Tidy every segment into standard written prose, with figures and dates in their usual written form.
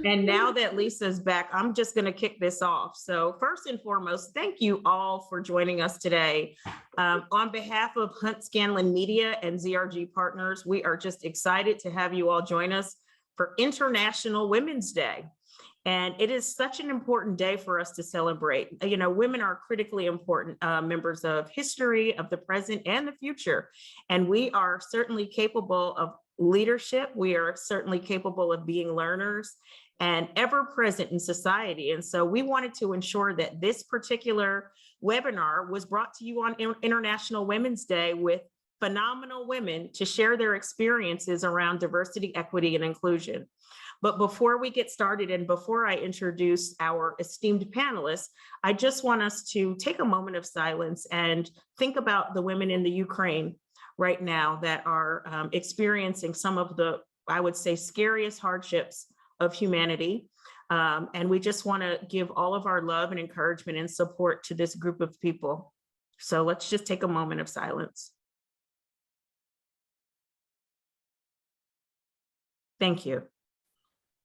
And now that Lisa's back, I'm just going to kick this off. So first and foremost, thank you all for joining us today. On behalf of Hunt Scanlon Media and ZRG Partners, we are just excited to have you all join us for International Women's Day. And it is such an important day for us to celebrate. You know, women are critically important members of history, of the present, and the future. And we are certainly capable of leadership. We are certainly capable of being learners and ever present in society. And so we wanted to ensure that this particular webinar was brought to you on International Women's Day with phenomenal women to share their experiences around diversity, equity, and inclusion. But before we get started and before I introduce our esteemed panelists, I just want us to take a moment of silence and think about the women in the Ukraine right now that are experiencing some of the, I would say, scariest hardships of humanity. And we just want to give all of our love and encouragement and support to this group of people. So let's just take a moment of silence. Thank you.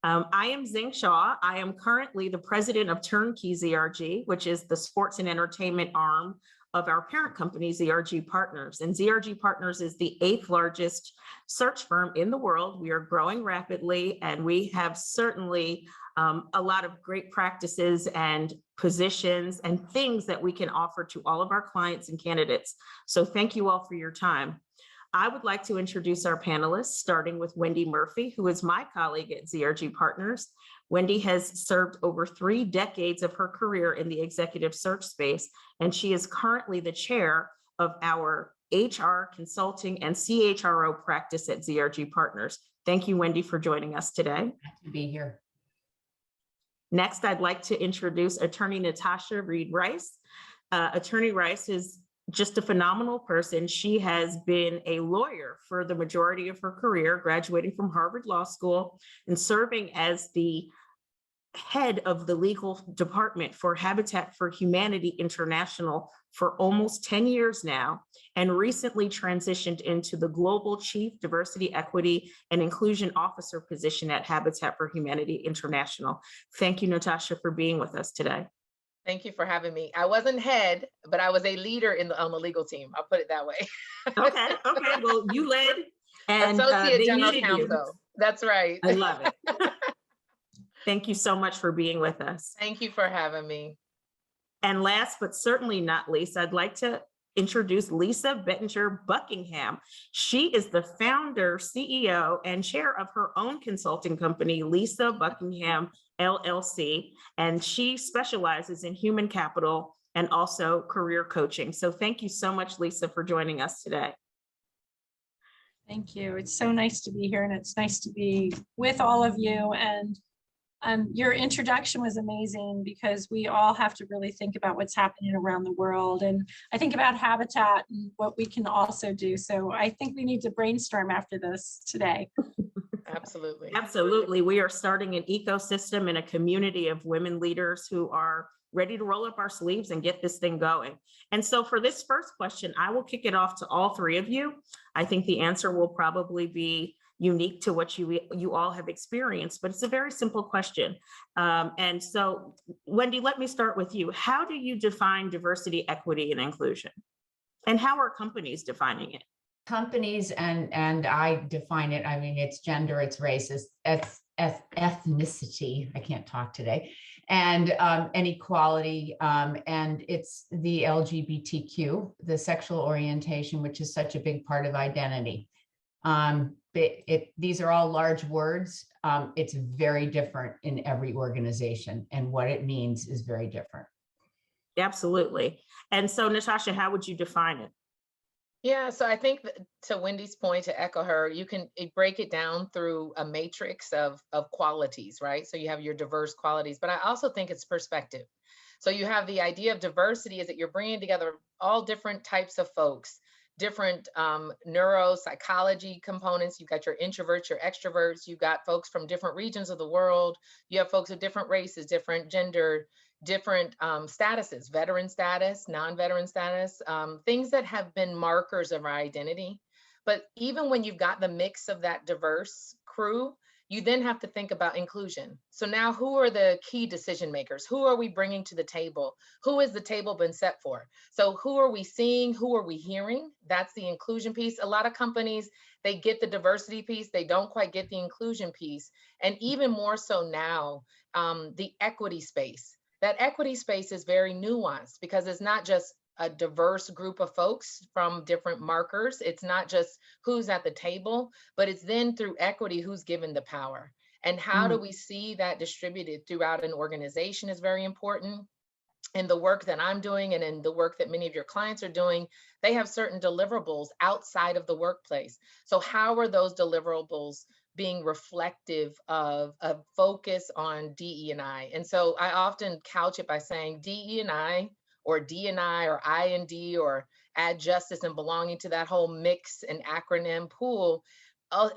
I am Zing Shaw. I am currently the president of Turnkey ZRG, which is the sports and entertainment arm of our parent company, ZRG Partners. And ZRG Partners is the 8th largest search firm in the world. We are growing rapidly, and we have certainly a lot of great practices and positions and things that we can offer to all of our clients and candidates. So thank you all for your time. I would like to introduce our panelists, starting with Wendy Murphy, who is my colleague at ZRG Partners. Wendy has served over 3 decades of her career in the executive search space, and she is currently the chair of our HR consulting and CHRO practice at ZRG Partners. Thank you, Wendy, for joining us today. Glad to be here. Next, I'd like to introduce Attorney Natasha Reed-Rice. Attorney Rice is just a phenomenal person. She has been a lawyer for the majority of her career, graduating from Harvard Law School and serving as the head of the legal department for Habitat for Humanity International for almost 10 years now, and recently transitioned into the Global Chief Diversity, Equity, and Inclusion Officer position at Habitat for Humanity International. Thank you, Natasha, for being with us today. Thank you for having me. I wasn't head, but I was a leader on the legal team. I'll put it that way. Okay. Well, you led, and Associate General needed Counsel. you. That's right. I love it. Thank you so much for being with us. Thank you for having me. And last but certainly not least, I'd like to introduce Lisa Bettinger Buckingham. She is the founder, CEO, and chair of her own consulting company, Lisa Buckingham LLC, and she specializes in human capital and also career coaching. So thank you so much, Lisa, for joining us today. Thank you. It's so nice to be here, and it's nice to be with all of you. And your introduction was amazing, because we all have to really think about what's happening around the world. And I think about Habitat and what we can also do. So I think we need to brainstorm after this today. Absolutely. Absolutely. We are starting an ecosystem and a community of women leaders who are ready to roll up our sleeves and get this thing going. And so for this first question, I will kick it off to all 3 of you. I think the answer will probably be unique to what you all have experienced, but it's a very simple question. And so, Wendy, let me start with you. How do you define diversity, equity, and inclusion? And how are companies defining it? Companies, and I define it, I mean, it's gender, it's race, it's ethnicity, I can't talk today, and inequality, and it's the LGBTQ, the sexual orientation, which is such a big part of identity. These are all large words. It's very different in every organization, and what it means is very different. Absolutely. And so, Natasha, how would you define it? Yeah, so I think that, to Wendy's point, to echo her, you can break it down through a matrix of qualities, right? So you have your diverse qualities, but I also think it's perspective. So you have the idea of diversity is that you're bringing together all different types of folks, different neuropsychology components. You've got your introverts, your extroverts, you've got folks from different regions of the world. You have folks of different races, different gender, different statuses, veteran status, non-veteran status, things that have been markers of our identity. But even when you've got the mix of that diverse crew, you then have to think about inclusion. So now who are the key decision makers? Who are we bringing to the table? Who is the table been set for? So who are we seeing? Who are we hearing? That's the inclusion piece. A lot of companies, they get the diversity piece. They don't quite get the inclusion piece. And even more so now, the equity space. That equity space is very nuanced because it's not just a diverse group of folks from different markers. It's not just who's at the table, but it's then through equity who's given the power. And how do we see that distributed throughout an organization is very important. In the work that I'm doing and in the work that many of your clients are doing, they have certain deliverables outside of the workplace. So how are those deliverables being reflective of a focus on DE&I? And so I often couch it by saying DE&I or D&I or I&D or add justice and belonging to that whole mix and acronym pool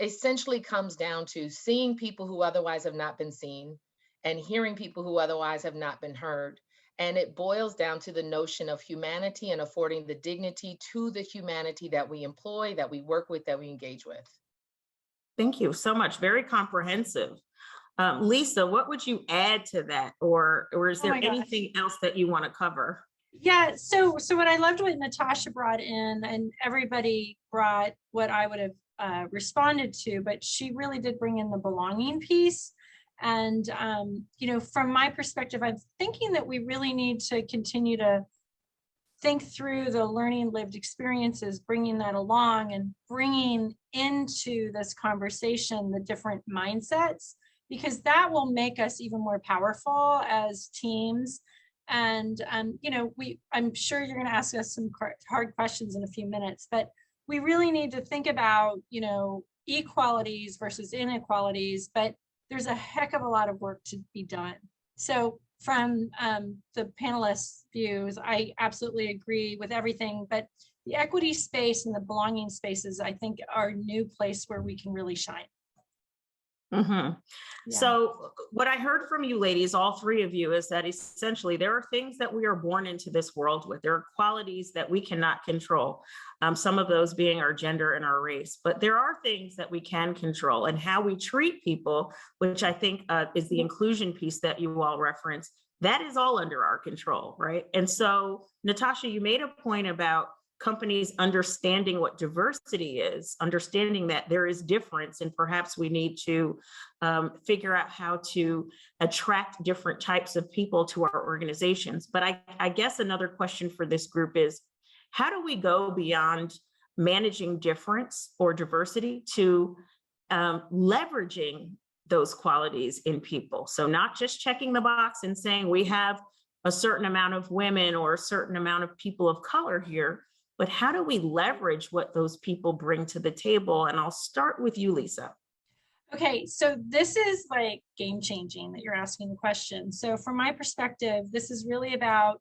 essentially comes down to seeing people who otherwise have not been seen and hearing people who otherwise have not been heard. And it boils down to the notion of humanity and affording the dignity to the humanity that we employ, that we work with, that we engage with. Thank you so much. Very comprehensive. Lisa, what would you add to that? Or is there anything else that you want to cover? Yeah, so what I loved what Natasha brought in, and everybody brought what I would have responded to, but she really did bring in the belonging piece. And, you know, from my perspective, I'm thinking that we really need to continue to think through the learning lived experiences, bringing that along and bringing into this conversation the different mindsets, because that will make us even more powerful as teams. And, you know, I'm sure you're going to ask us some hard questions in a few minutes, but we really need to think about, you know, equalities versus inequalities, but there's a heck of a lot of work to be done. So from the panelists' views, I absolutely agree with everything, but the equity space and the belonging spaces, I think, are a new place where we can really shine. Mm-hmm. Yeah. So what I heard from you ladies, all three of you, is that essentially there are things that we are born into this world with. There are qualities that we cannot control, some of those being our gender and our race, but there are things that we can control, and how we treat people, which I think is the inclusion piece that you all referenced. That is all under our control, right? And so, Natasha, you made a point about companies understanding what diversity is, understanding that there is difference, and perhaps we need to figure out how to attract different types of people to our organizations. But I guess another question for this group is, how do we go beyond managing difference or diversity to leveraging those qualities in people? So not just checking the box and saying we have a certain amount of women or a certain amount of people of color here, but how do we leverage what those people bring to the table? And I'll start with you, Lisa. Okay, so this is like game changing that you're asking the question. So from my perspective, this is really about,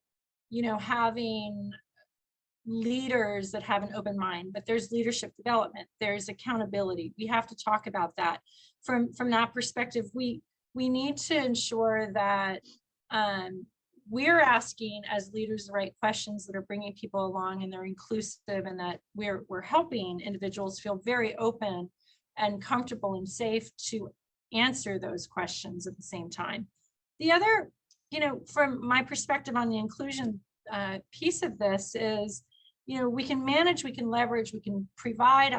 you know, having leaders that have an open mind, but there's leadership development, there's accountability. We have to talk about that. From that perspective, we need to ensure that we're asking as leaders the right questions that are bringing people along and they're inclusive, and that we're helping individuals feel very open and comfortable and safe to answer those questions at the same time. The other, you know, from my perspective on the inclusion piece of this is, you know, we can manage, we can leverage, we can provide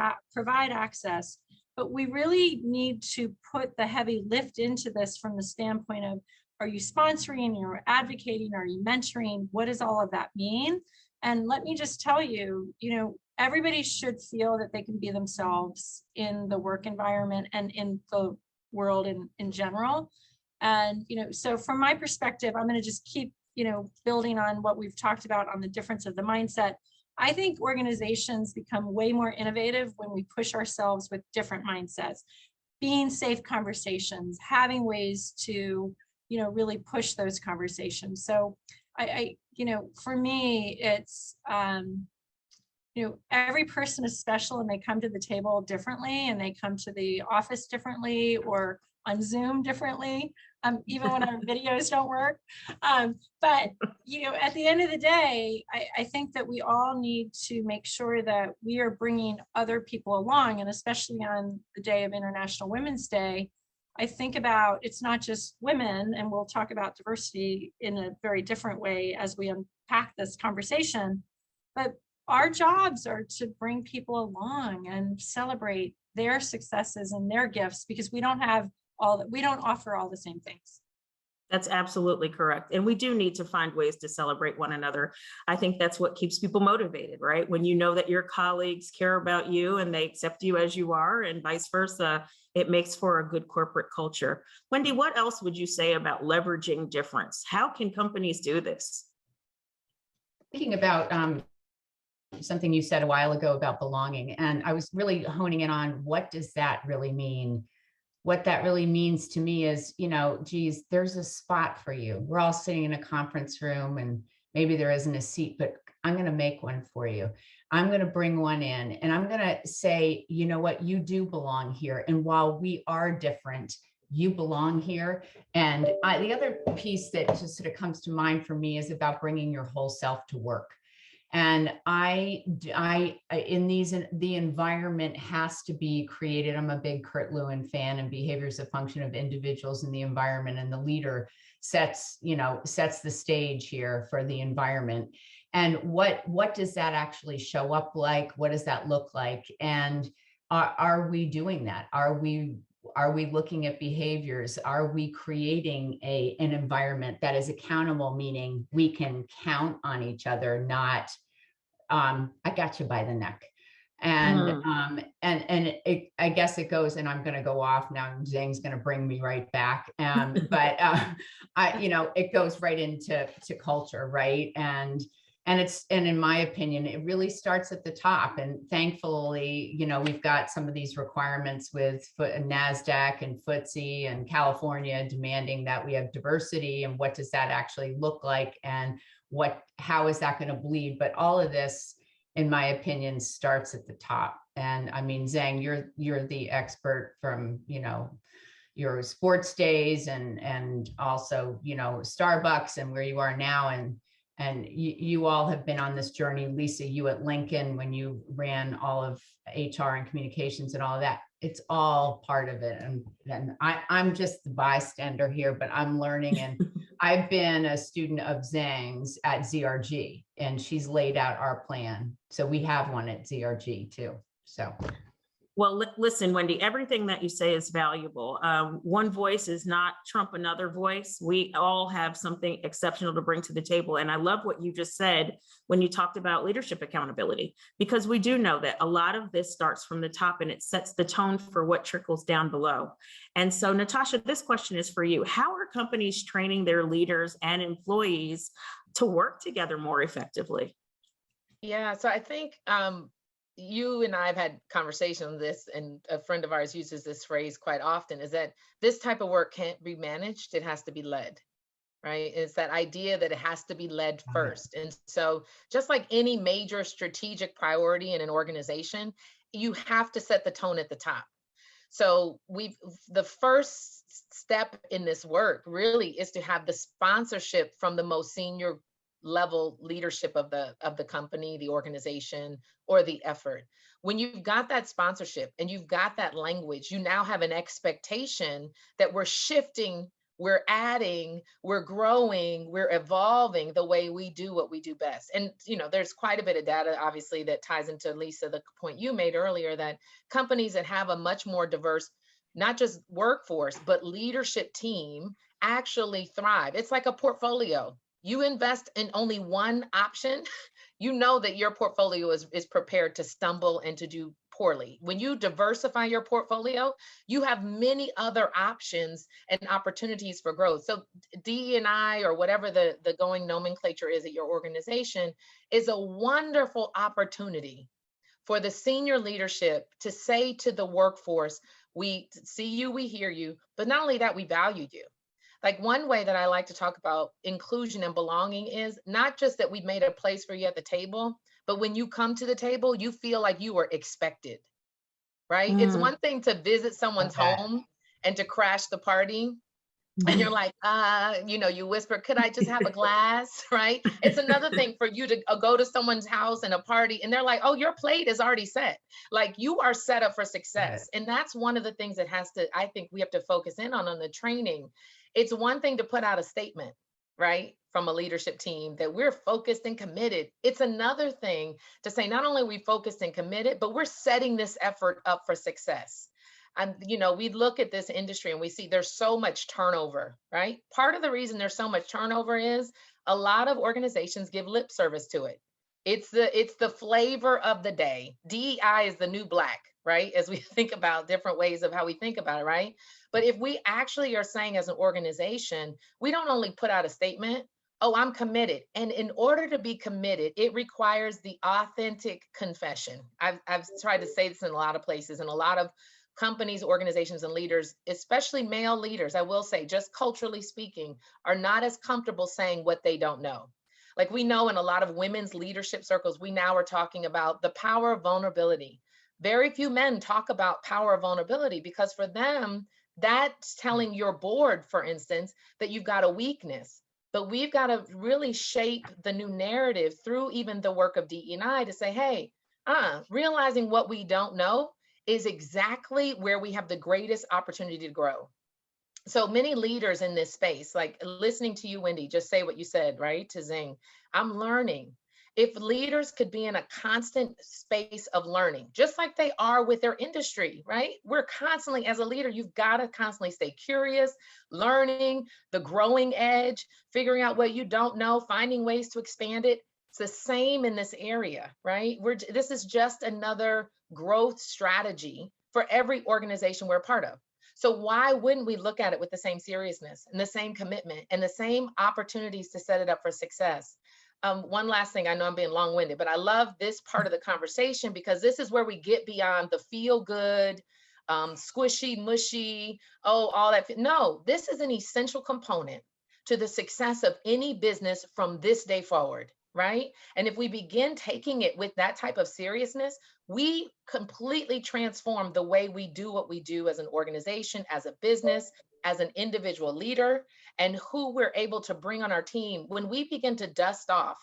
access, but we really need to put the heavy lift into this from the standpoint of, are you sponsoring, you're advocating, are you mentoring? What does all of that mean? And let me just tell you, you know, everybody should feel that they can be themselves in the work environment and in the world in general. And, you know, so from my perspective, I'm going to just keep, you know, building on what we've talked about on the difference of the mindset. I think organizations become way more innovative when we push ourselves with different mindsets, being safe conversations, having ways to, you know, really push those conversations. So I you know, for me, it's, you know, every person is special and they come to the table differently and they come to the office differently or on Zoom differently, even when our videos don't work. But, you know, at the end of the day, I think that we all need to make sure that we are bringing other people along, and especially on the day of International Women's Day, I think about, it's not just women, and we'll talk about diversity in a very different way as we unpack this conversation, but our jobs are to bring people along and celebrate their successes and their gifts, because we don't offer all the same things. That's absolutely correct. And we do need to find ways to celebrate one another. I think that's what keeps people motivated, right? When you know that your colleagues care about you and they accept you as you are, and vice versa, it makes for a good corporate culture. Wendy, what else would you say about leveraging difference? How can companies do this? Thinking about something you said a while ago about belonging, and I was really honing in on what does that really mean? What that really means to me is, geez, there's a spot for you. We're all sitting in a conference room and maybe there isn't a seat, but I'm going to make one for you. I'm going to bring one in and I'm going to say, you know what, you do belong here. And while we are different, you belong here. And the other piece that just sort of comes to mind for me is about bringing your whole self to work. And the environment has to be created. I'm a big Kurt Lewin fan, and behavior is a function of individuals in the environment, and the leader sets the stage here for the environment. And what does that actually show up like? What does that look like? And are we doing that? Are we looking at behaviors? Are we creating an environment that is accountable, meaning we can count on each other, not I got you by the neck. And I guess it goes, and I'm going to go off now. Zhang's going to bring me right back. But it goes right into culture, right? And in my opinion, it really starts at the top. And thankfully, we've got some of these requirements with NASDAQ and FTSE and California demanding that we have diversity. And what does that actually look like? And how is that going to bleed? But all of this, in my opinion, starts at the top. And I mean, Zhang, you're the expert from, your sports days and also, Starbucks and where you are now. And you all have been on this journey. Lisa, you at Lincoln, when you ran all of HR and communications and all of that, it's all part of it. And I'm just the bystander here, but I'm learning. And I've been a student of Zhang's at ZRG, and she's laid out our plan. So we have one at ZRG too. So. Well, listen, Wendy, everything that you say is valuable. One voice is not trump another voice. We all have something exceptional to bring to the table. And I love what you just said when you talked about leadership accountability, because we do know that a lot of this starts from the top and it sets the tone for what trickles down below. And so, Natasha, this question is for you. How are companies training their leaders and employees to work together more effectively? Yeah, so I think you and I have had conversation on this, and a friend of ours uses this phrase quite often, is that this type of work can't be managed, it has to be led, right? It's that idea that it has to be led first. And so just like any major strategic priority in an organization, you have to set the tone at the top. So the first step in this work really is to have the sponsorship from the most senior level leadership of the company, the organization, or the effort. When you've got that sponsorship and you've got that language, you now have an expectation that we're shifting, we're adding, we're growing, we're evolving the way we do what we do best. And there's quite a bit of data, obviously, that ties into, Lisa, the point you made earlier, that companies that have a much more diverse, not just workforce, but leadership team actually thrive. It's like a portfolio. You invest in only one option, you know that your portfolio is prepared to stumble and to do poorly. When you diversify your portfolio, you have many other options and opportunities for growth. So DE&I, or whatever the going nomenclature is at your organization, is a wonderful opportunity for the senior leadership to say to the workforce, we see you, we hear you, but not only that, we value you. Like, one way that I like to talk about inclusion and belonging is not just that we've made a place for you at the table, but when you come to the table, you feel like you are expected, right? It's one thing to visit someone's home and to crash the party, And you're like, you whisper, could I just have a glass, right? It's another thing for you to go to someone's house and a party and they're like, oh, your plate is already set. Like you are set up for success. And that's one of the things that I think we have to focus in on the training. It's one thing to put out a statement, right? From a leadership team that we're focused and committed. It's another thing to say, not only are we focused and committed, but we're setting this effort up for success. And, we look at this industry and we see there's so much turnover, right? Part of the reason there's so much turnover is a lot of organizations give lip service to it. It's the flavor of the day. DEI is the new black, right? As we think about different ways of how we think about it, right? But if we actually are saying as an organization, we don't only put out a statement, oh, I'm committed. And in order to be committed, it requires the authentic confession. I've tried to say this in a lot of places, and a lot of companies, organizations, and leaders, especially male leaders, I will say, just culturally speaking, are not as comfortable saying what they don't know. Like we know in a lot of women's leadership circles, we now are talking about the power of vulnerability. Very few men talk about power of vulnerability because for them, that's telling your board, for instance, that you've got a weakness. But we've got to really shape the new narrative through even the work of DE&I to say, hey, realizing what we don't know is exactly where we have the greatest opportunity to grow. So many leaders in this space, like listening to you, Wendy, just say what you said, right? To Zing, I'm learning. If leaders could be in a constant space of learning, just like they are with their industry, right? We're constantly, as a leader, you've got to constantly stay curious, learning, the growing edge, figuring out what you don't know, finding ways to expand it. It's the same in this area, right? This is just another growth strategy for every organization we're a part of. So why wouldn't we look at it with the same seriousness and the same commitment and the same opportunities to set it up for success? One last thing, I know I'm being long-winded, but I love this part of the conversation because this is where we get beyond the feel good, squishy, mushy, all that. No, this is an essential component to the success of any business from this day forward, right? And if we begin taking it with that type of seriousness, we completely transform the way we do what we do as an organization, as a business, as an individual leader, and who we're able to bring on our team. When we begin to dust off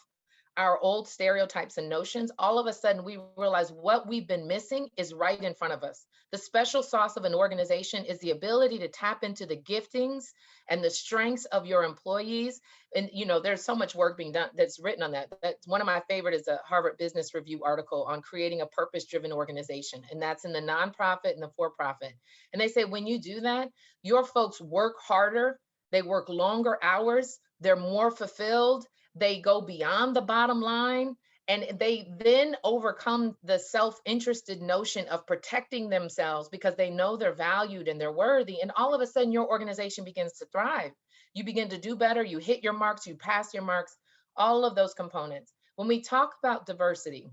our old stereotypes and notions, all of a sudden we realize what we've been missing is right in front of us. The special sauce of an organization is the ability to tap into the giftings and the strengths of your employees. And there's so much work being done that's written on that. That's one of my favorite is a Harvard Business Review article on creating a purpose-driven organization. And that's in the nonprofit and the for-profit. And they say, when you do that, your folks work harder, they work longer hours, they're more fulfilled, they go beyond the bottom line, and they then overcome the self-interested notion of protecting themselves because they know they're valued and they're worthy. And all of a sudden your organization begins to thrive. You begin to do better, you hit your marks, you pass your marks, all of those components. When we talk about diversity,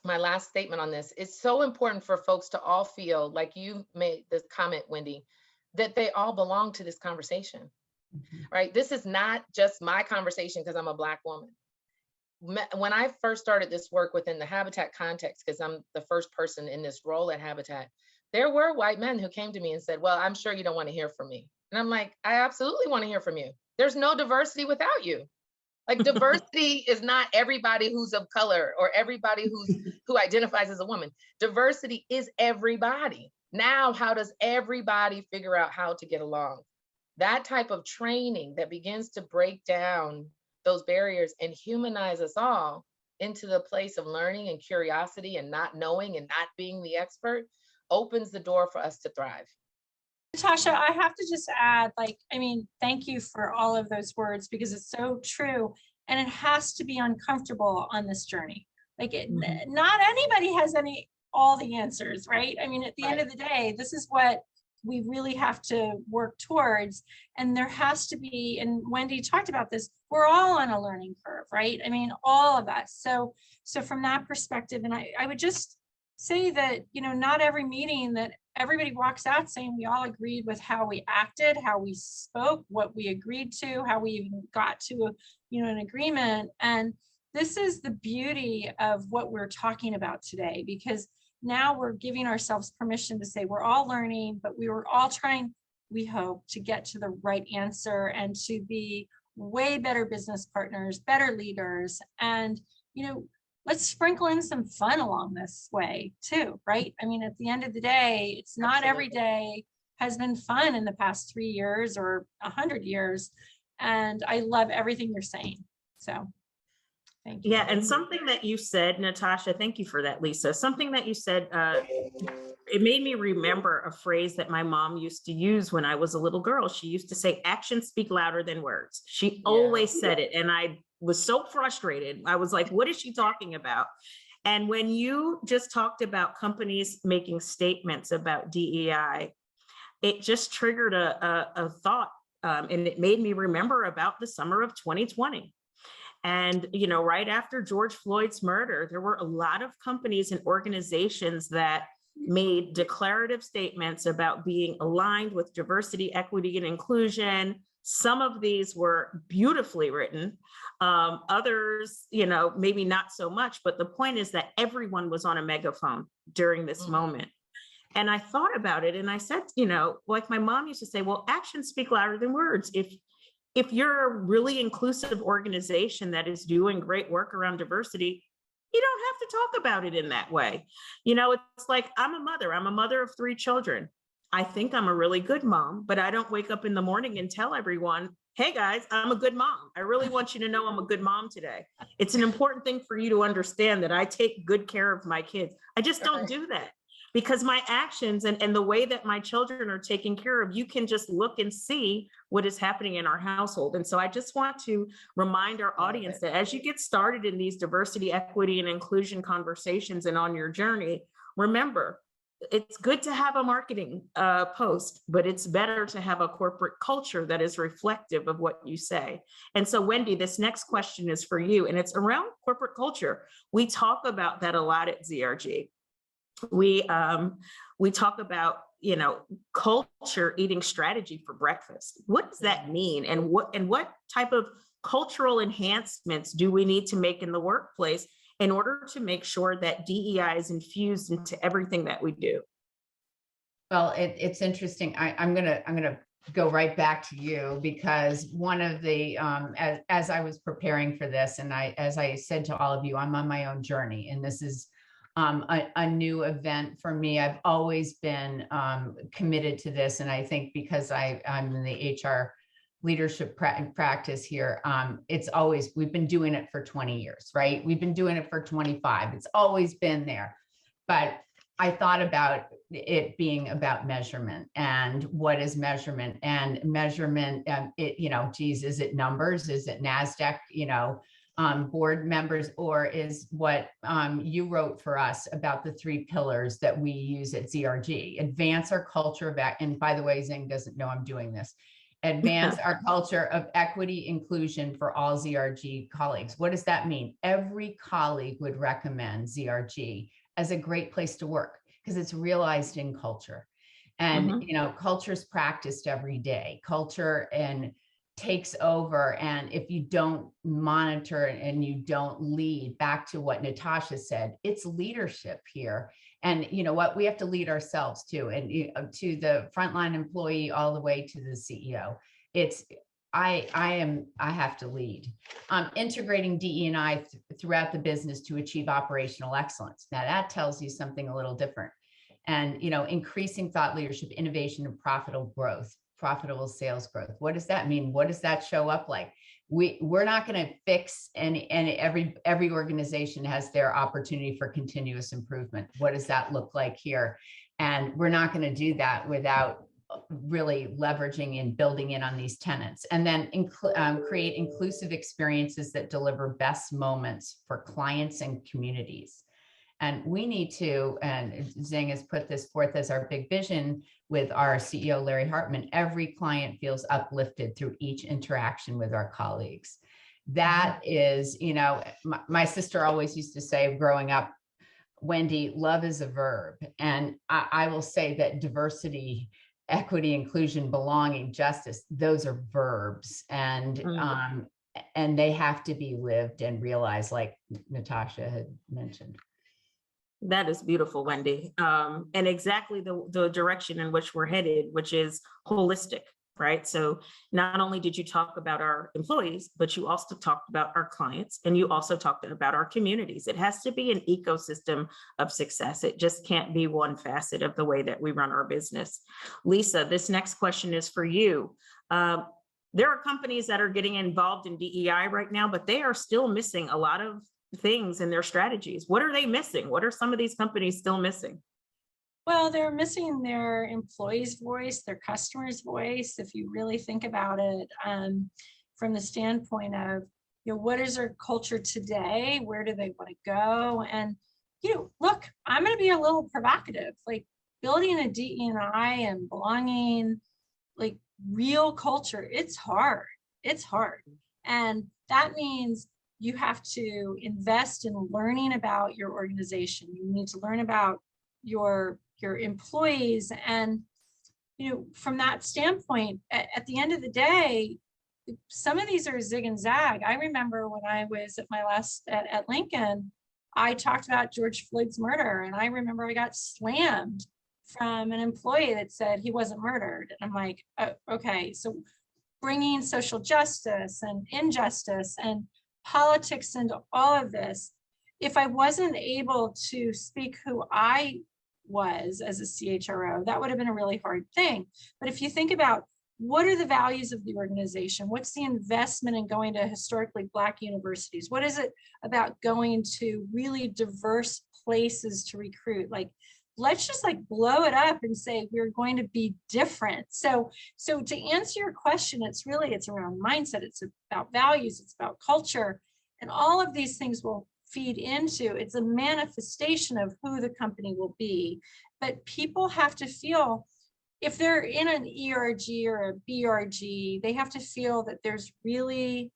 my last statement on this, it's so important for folks to all feel like you made this comment, Wendy, that they all belong to this conversation. Right? This is not just my conversation because I'm a Black woman. When I first started this work within the Habitat context, because I'm the first person in this role at Habitat, there were white men who came to me and said, well, I'm sure you don't want to hear from me. And I'm like, I absolutely want to hear from you. There's no diversity without you. Like diversity is not everybody who's of color or everybody who identifies as a woman. Diversity is everybody. Now, how does everybody figure out how to get along? That type of training that begins to break down those barriers and humanize us all into the place of learning and curiosity and not knowing and not being the expert opens the door for us to thrive. Natasha, I have to just add, thank you for all of those words because it's so true. And it has to be uncomfortable on this journey. Not anybody has all the answers, right? I mean, at the end of the day, this is what we really have to work towards. And there has to be, and Wendy talked about this, we're all on a learning curve, right? I mean, all of us. So from that perspective, and I would just say that, not every meeting that everybody walks out saying we all agreed with how we acted, how we spoke, what we agreed to, how we even got to an agreement. And this is the beauty of what we're talking about today, because now we're giving ourselves permission to say we're all learning, but we were all trying we hope, to get to the right answer and to be way better business partners, better leaders. And, let's sprinkle in some fun along this way too, right? I mean, at the end of the day, it's not every day has been fun in the past 3 years or 100 years. And I love everything you're saying. So thank you. Yeah, and something that you said, Natasha, thank you for that, Lisa. Something that you said, it made me remember a phrase that my mom used to use when I was a little girl. She used to say, actions speak louder than words. She always said it. And I was so frustrated. I was like, what is she talking about? And when you just talked about companies making statements about DEI, it just triggered a thought. And it made me remember about the summer of 2020. And, right after George Floyd's murder, there were a lot of companies and organizations that made declarative statements about being aligned with diversity, equity, and inclusion. Some of these were beautifully written. Others, maybe not so much, but the point is that everyone was on a megaphone during this moment. And I thought about it and I said, like my mom used to say, well, actions speak louder than words. If you're a really inclusive organization that is doing great work around diversity, you don't have to talk about it in that way. It's like, I'm a mother of 3 children. I think I'm a really good mom, but I don't wake up in the morning and tell everyone, hey guys, I'm a good mom. I really want you to know I'm a good mom today. It's an important thing for you to understand that I take good care of my kids. I just don't do that. Because my actions and the way that my children are taken care of, you can just look and see what is happening in our household. And so I just want to remind our audience that as you get started in these diversity, equity, and inclusion conversations and on your journey, remember, it's good to have a marketing post, but it's better to have a corporate culture that is reflective of what you say. And so, Wendy, this next question is for you, and it's around corporate culture. We talk about that a lot at ZRG. We talk about, culture eating strategy for breakfast. What does that mean? And what type of cultural enhancements do we need to make in the workplace in order to make sure that DEI is infused into everything that we do? Well, it's interesting. I'm gonna go right back to you, because one of the as I was preparing for this, and as I said to all of you, I'm on my own journey, and this is a new event for me. I've always been committed to this. And I think because I'm in the HR leadership practice here, we've been doing it for 20 years, right? We've been doing it for 25. It's always been there. But I thought about it being about measurement, and what is measurement? And measurement, is it numbers? Is it NASDAQ, board members, or is what you wrote for us about the 3 pillars that we use at ZRG? Advance our culture of, and by the way, Zing doesn't know I'm doing this. Advance our culture of equity, inclusion for all ZRG colleagues. What does that mean? Every colleague would recommend ZRG as a great place to work because it's realized in culture. And, culture is practiced every day. Culture and takes over. And if you don't monitor and you don't lead, back to what Natasha said, it's leadership here. And you know what, we have to lead ourselves too. And to the frontline employee all the way to the CEO, I have to lead. Integrating DE&I throughout the business to achieve operational excellence. Now that tells you something a little different. And increasing thought leadership, innovation, and profitable sales growth. What does that mean? What does that show up like? We're not going to fix every organization has their opportunity for continuous improvement. What does that look like here? And we're not going to do that without really leveraging and building in on these tenets. And then create inclusive experiences that deliver best moments for clients and communities. And we need to, and Zing has put this forth as our big vision with our CEO, Larry Hartman, every client feels uplifted through each interaction with our colleagues. That is, my sister always used to say growing up, Wendy, love is a verb. And I will say that diversity, equity, inclusion, belonging, justice, those are verbs. And they have to be lived and realized, like Natasha had mentioned. That is beautiful, Wendy. And exactly the direction in which we're headed, which is holistic, right? So not only did you talk about our employees, but you also talked about our clients, and you also talked about our communities. It has to be an ecosystem of success. It just can't be one facet of the way that we run our business. Lisa, this next question is for you. There are companies that are getting involved in DEI right now, but they are still missing a lot of things in their strategies. What are they missing? What are some of these companies still missing? Well, they're missing their employees' voice, their customers' voice. If you really think about it, from the standpoint of, what is their culture today? Where do they want to go? And, look, I'm going to be a little provocative, like building a DE&I and belonging, like real culture. It's hard. It's hard. And that means you have to invest in learning about your organization. You need to learn about your employees. And, from that standpoint, at the end of the day, some of these are zig and zag. I remember when I was at my last at Lincoln, I talked about George Floyd's murder. And I remember I got slammed from an employee that said he wasn't murdered. And I'm like, oh, okay, so bringing social justice and injustice and politics into all of this, if I wasn't able to speak who I was as a CHRO, that would have been a really hard thing. But if you think about what are the values of the organization, what's the investment in going to historically Black universities? What is it about going to really diverse places to recruit? Like, let's just like blow it up and say we're going to be different. So to answer your question, it's around mindset. It's about values. It's about culture. And all of these things will feed into, it's a manifestation of who the company will be. But people have to feel, if they're in an ERG or a BRG, they have to feel that there's really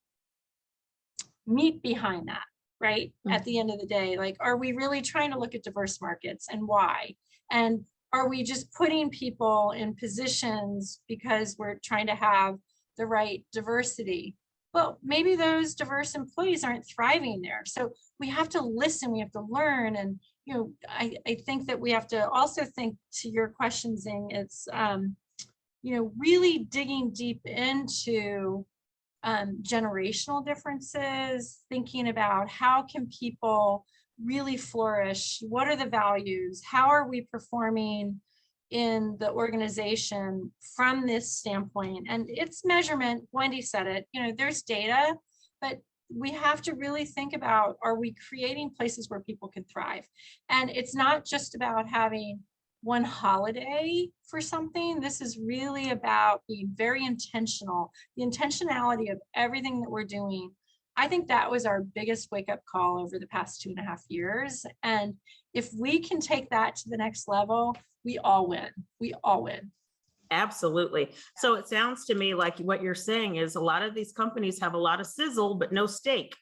meat behind that. Right? Mm-hmm. At the end of the day, like, are we really trying to look at diverse markets and why? And are we just putting people in positions because we're trying to have the right diversity? Well, maybe those diverse employees aren't thriving there. So we have to listen, we have to learn. And, I think that we have to also think, to your question, Zing, it's, really digging deep into generational differences, thinking about how can people really flourish, what are the values, how are we performing in the organization from this standpoint. And it's measurement. Wendy said it, there's data, but we have to really think about, are we creating places where people can thrive? And it's not just about having one holiday for something. This is really about being very intentional, the intentionality of everything that we're doing. I think that was our biggest wake-up call over the past 2.5 years. And if we can take that to the next level, we all win. We all win. Absolutely. So it sounds to me like what you're saying is a lot of these companies have a lot of sizzle, but no steak.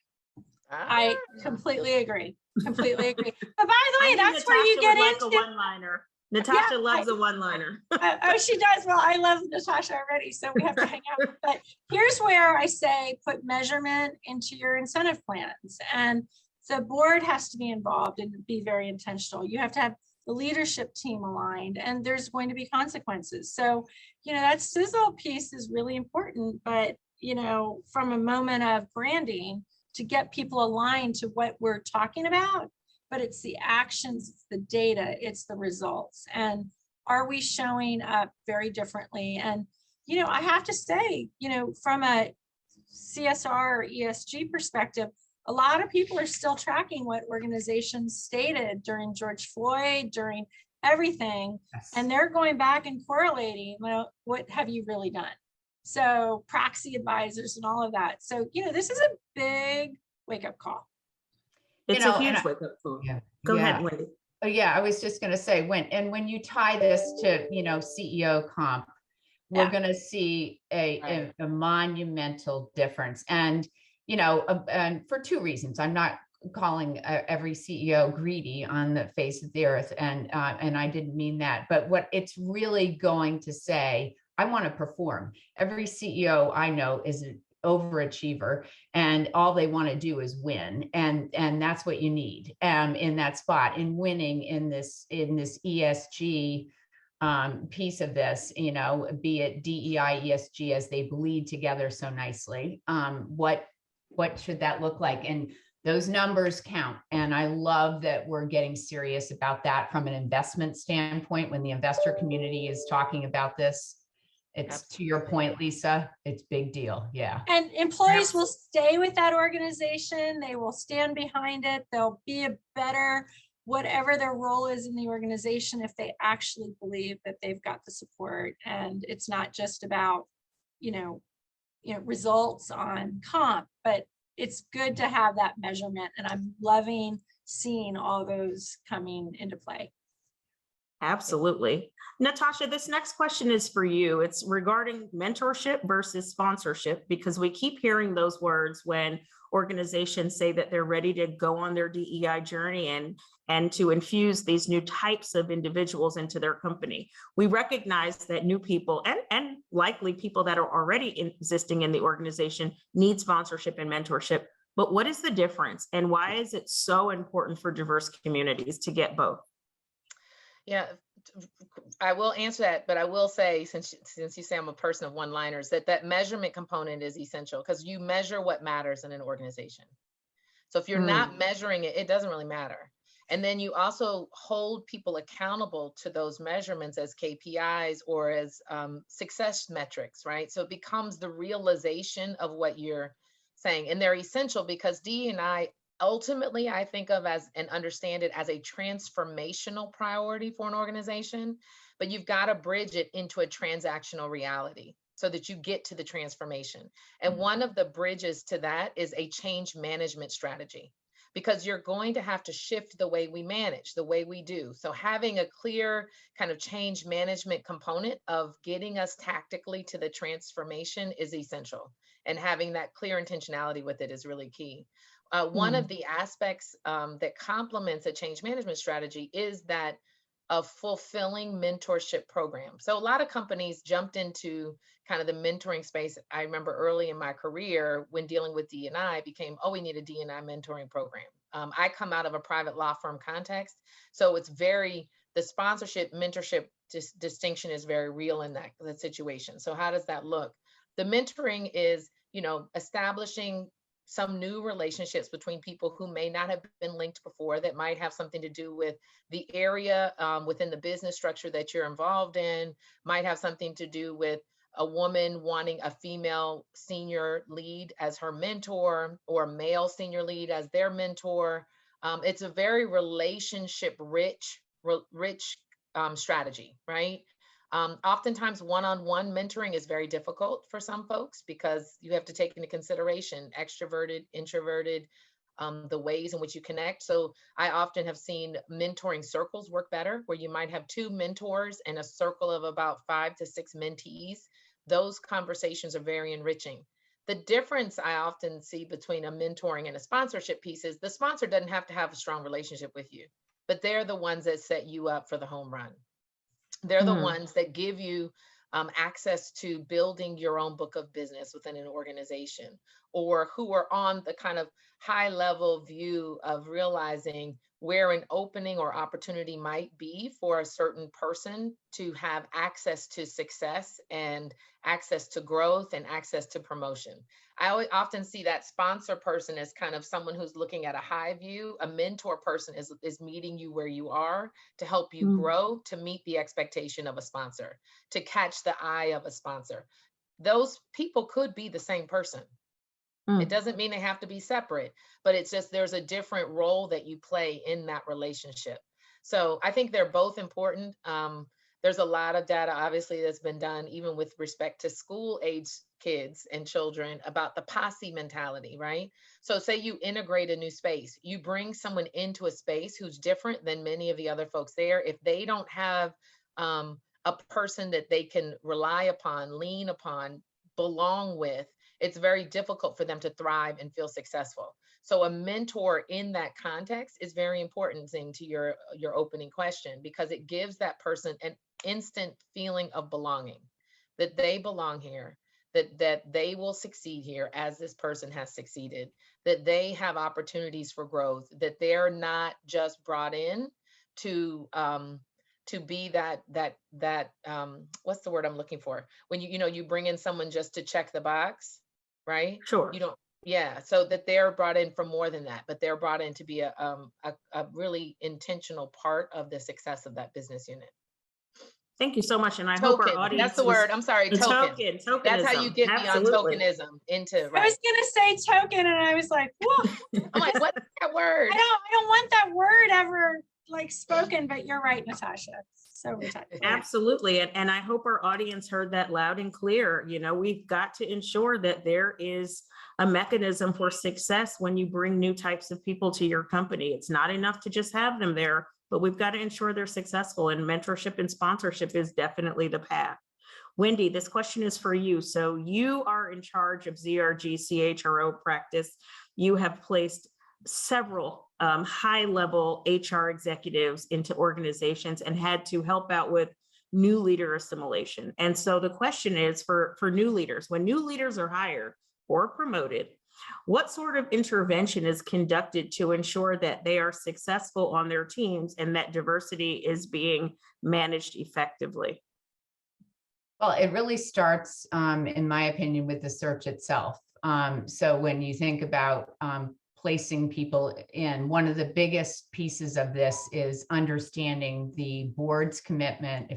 I completely agree. Completely agree. But by the way, that's where you get into a one-liner. Natasha loves a one-liner. Oh, she does. Well, I love Natasha already, so we have to hang out. But here's where I say put measurement into your incentive plans. And the board has to be involved and be very intentional. You have to have the leadership team aligned, and there's going to be consequences. So, that sizzle piece is really important. But, from a moment of branding, to get people aligned to what we're talking about, but it's the actions, it's the data, it's the results. And are we showing up very differently? And, I have to say, from a CSR or ESG perspective, a lot of people are still tracking what organizations stated during George Floyd, during everything. Yes. And they're going back and correlating, well, what have you really done? So proxy advisors and all of that. So, this is a big wake-up call. It's a huge wake-up call. Yeah. Go ahead, Wendy. Oh, yeah, I was just going to say, when you tie this to, CEO comp, we're going to see a monumental difference. And, and for two reasons. I'm not calling every CEO greedy on the face of the earth. And I didn't mean that. But what it's really going to say, I want to perform. Every CEO I know overachiever, and all they want to do is win. And that's what you need in that spot, in winning in this ESG piece of this, you know, be it DEI, ESG, as they bleed together so nicely. What should that look like? And those numbers count. And I love that we're getting serious about that from an investment standpoint. When the investor community is talking about this, it's to your point, Lisa, it's big deal. Yeah. And employees will stay with that organization. They will stand behind it. They'll be a better, whatever their role is in the organization, if they actually believe that they've got the support. And it's not just about, you know, results on comp, but it's good to have that measurement. And I'm loving seeing all those coming into play. Absolutely. Natasha, this next question is for you. It's regarding mentorship versus sponsorship, because we keep hearing those words when organizations say that they're ready to go on their DEI journey and to infuse these new types of individuals into their company. We recognize that new people and likely people that are already existing in the organization need sponsorship and mentorship. But what is the difference, and why is it so important for diverse communities to get both? Yeah, I will answer that, but I will say, since you say I'm a person of one-liners, that measurement component is essential, because you measure what matters in an organization. So if you're not measuring it, it doesn't really matter. And then you also hold people accountable to those measurements as KPIs or as success metrics, right? So it becomes the realization of what you're saying, and they're essential because DE&I ultimately, I think of as and understand it as a transformational priority for an organization, but you've got to bridge it into a transactional reality so that you get to the transformation. And one of the bridges to that is a change management strategy, because you're going to have to shift the way we manage, the way we do. So having a clear kind of change management component of getting us tactically to the transformation is essential. And having that clear intentionality with it is really key. One of the aspects that complements a change management strategy is that a fulfilling mentorship program. So a lot of companies jumped into kind of the mentoring space. I remember early in my career when dealing with D&I became, oh, we need a D&I mentoring program. I come out of a private law firm context. So it's the sponsorship mentorship distinction is very real in that situation. So how does that look? The mentoring is, establishing some new relationships between people who may not have been linked before, that might have something to do with the area within the business structure that you're involved in, might have something to do with a woman wanting a female senior lead as her mentor, or a male senior lead as their mentor. It's a very relationship rich strategy, right? Oftentimes one-on-one mentoring is very difficult for some folks because you have to take into consideration extroverted, introverted, the ways in which you connect. So I often have seen mentoring circles work better, where you might have two mentors and a circle of about 5 to 6 mentees. Those conversations are very enriching. The difference I often see between a mentoring and a sponsorship piece is the sponsor doesn't have to have a strong relationship with you, but they're the ones that set you up for the home run. They're the ones that give you access to building your own book of business within an organization, or who are on the kind of high level view of realizing where an opening or opportunity might be for a certain person to have access to success and access to growth and access to promotion. I often see that sponsor person as kind of someone who's looking at a high view. A mentor person is meeting you where you are to help you grow, to meet the expectation of a sponsor, to catch the eye of a sponsor. Those people could be the same person. It doesn't mean they have to be separate, but it's just there's a different role that you play in that relationship. So I think they're both important. There's a lot of data, obviously, that's been done, even with respect to school age kids and children, about the posse mentality, right? So say you integrate a new space, you bring someone into a space who's different than many of the other folks there. If they don't have a person that they can rely upon, lean upon, belong with, it's very difficult for them to thrive and feel successful. So a mentor in that context is very important, Zing, to your opening question, because it gives that person an instant feeling of belonging, that they belong here, that they will succeed here as this person has succeeded, that they have opportunities for growth, that they're not just brought in to be that what's the word I'm looking for? When you bring in someone just to check the box, right? Sure. You don't, yeah. So that they're brought in for more than that, but they're brought in to be a really intentional part of the success of that business unit. Thank you so much. And I hope our Token, audience that's the word. I'm sorry, token. Tokenism. That's how you get beyond Absolutely. tokenism into, I right? was gonna say token and I was like, whoa, I'm like, what's that word? I don't want that word ever like spoken, but you're right, Natasha. So Absolutely. And I hope our audience heard that loud and clear. We've got to ensure that there is a mechanism for success when you bring new types of people to your company. It's not enough to just have them there, but we've got to ensure they're successful, and mentorship and sponsorship is definitely the path. Wendy, this question is for you. So you are in charge of ZRG CHRO practice. You have placed several high-level HR executives into organizations and had to help out with new leader assimilation. And so the question is for new leaders, when new leaders are hired or promoted, what sort of intervention is conducted to ensure that they are successful on their teams and that diversity is being managed effectively? Well, it really starts, in my opinion, with the search itself. So when you think about placing people in, one of the biggest pieces of this is understanding the board's commitment.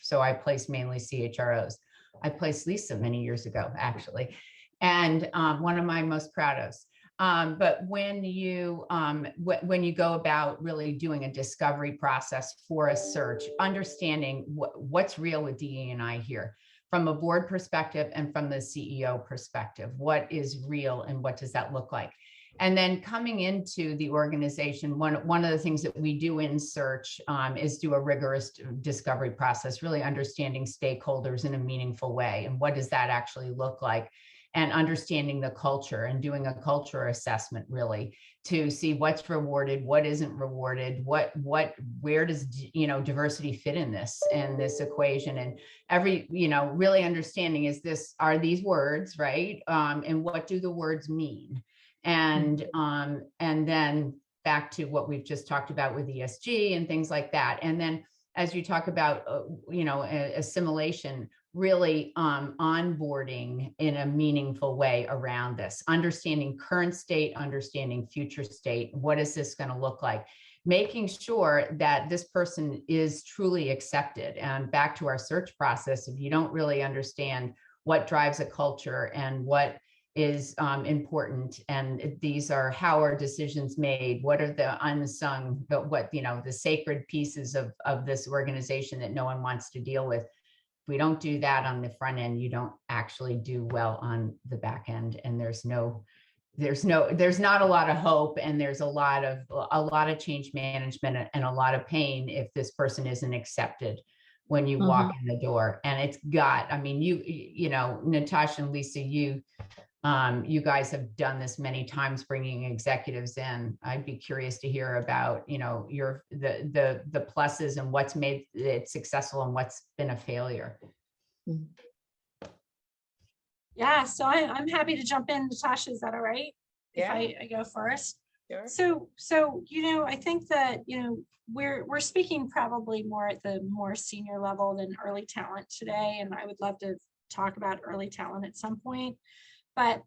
So I place mainly CHROs. I placed Lisa many years ago, actually, and one of my most proudest. But when you go about really doing a discovery process for a search, understanding what's real with DE&I here, from a board perspective and from the CEO perspective, what is real and what does that look like? And then coming into the organization, one of the things that we do in search is do a rigorous discovery process, really understanding stakeholders in a meaningful way. And what does that actually look like? And understanding the culture and doing a culture assessment, really, to see what's rewarded, what isn't rewarded, where does diversity fit in this equation, and really understanding are these words right, and what do the words mean, and then back to what we've just talked about with ESG and things like that, and then as you talk about assimilation, really onboarding in a meaningful way around this, understanding current state, understanding future state. What is this going to look like? Making sure that this person is truly accepted. And back to our search process, if you don't really understand what drives a culture and what is important, and these are how are decisions made, what are the unsung, the sacred pieces of this organization that no one wants to deal with. If we don't do that on the front end, you don't actually do well on the back end, and there's not a lot of hope, and there's a lot of change management and a lot of pain if this person isn't accepted when you walk in the door. And it's Natasha and Lisa, you guys have done this many times, bringing executives in. I'd be curious to hear about, the pluses and what's made it successful and what's been a failure. Yeah, so I'm happy to jump in, Natasha. Is that all right? Yeah. If I go first. Sure. So I think that we're speaking probably more at the more senior level than early talent today, and I would love to talk about early talent at some point. But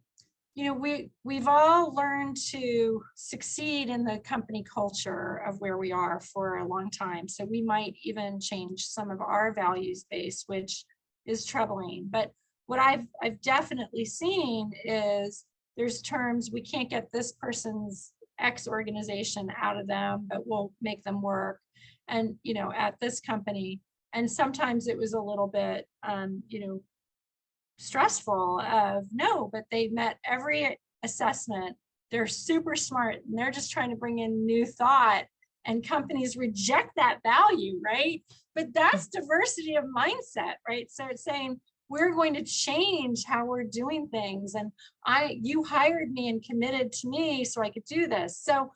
we've all learned to succeed in the company culture of where we are for a long time. So we might even change some of our values base, which is troubling. But what I've definitely seen is there's terms, we can't get this person's X organization out of them, but we'll make them work. And at this company, and sometimes it was a little bit stressful of no, but they met every assessment. They're super smart and they're just trying to bring in new thought, and companies reject that value, right? But that's diversity of mindset, right? So it's saying we're going to change how we're doing things, and you hired me and committed to me so I could do this. So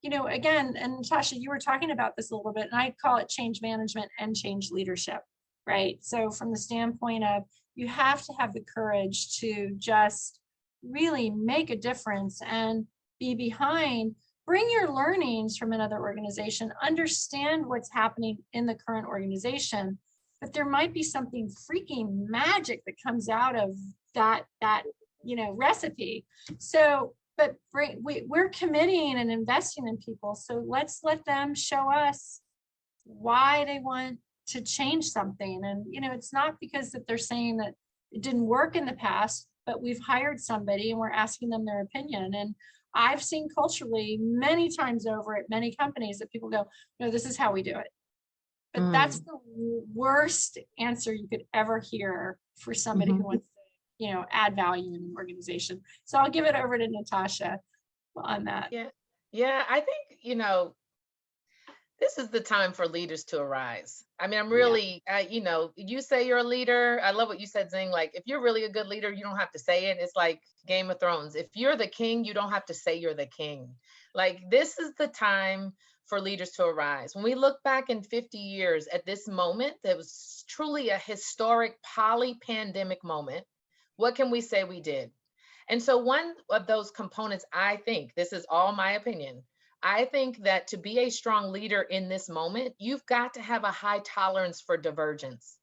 again, and Natasha, you were talking about this a little bit, and I call it change management and change leadership, right? So from the standpoint of you have to have the courage to just really make a difference and be behind, bring your learnings from another organization, understand what's happening in the current organization, but there might be something freaking magic that comes out of that recipe. So, but we're committing and investing in people. So let's let them show us why they want to change something. And, it's not because that they're saying that it didn't work in the past, but we've hired somebody and we're asking them their opinion. And I've seen culturally many times over at many companies that people go, no, this is how we do it. But that's the worst answer you could ever hear for somebody who wants to, add value in an organization. So I'll give it over to Natasha on that. Yeah, I think, this is the time for leaders to arise. I mean, I'm really, you say you're a leader. I love what you said, Zing. Like, if you're really a good leader, you don't have to say it. It's like Game of Thrones. If you're the king, you don't have to say you're the king. Like, this is the time for leaders to arise. When we look back in 50 years at this moment, that was truly a historic poly-pandemic moment, what can we say we did? And so one of those components, I think, this is all my opinion, I think that to be a strong leader in this moment, you've got to have a high tolerance for divergence.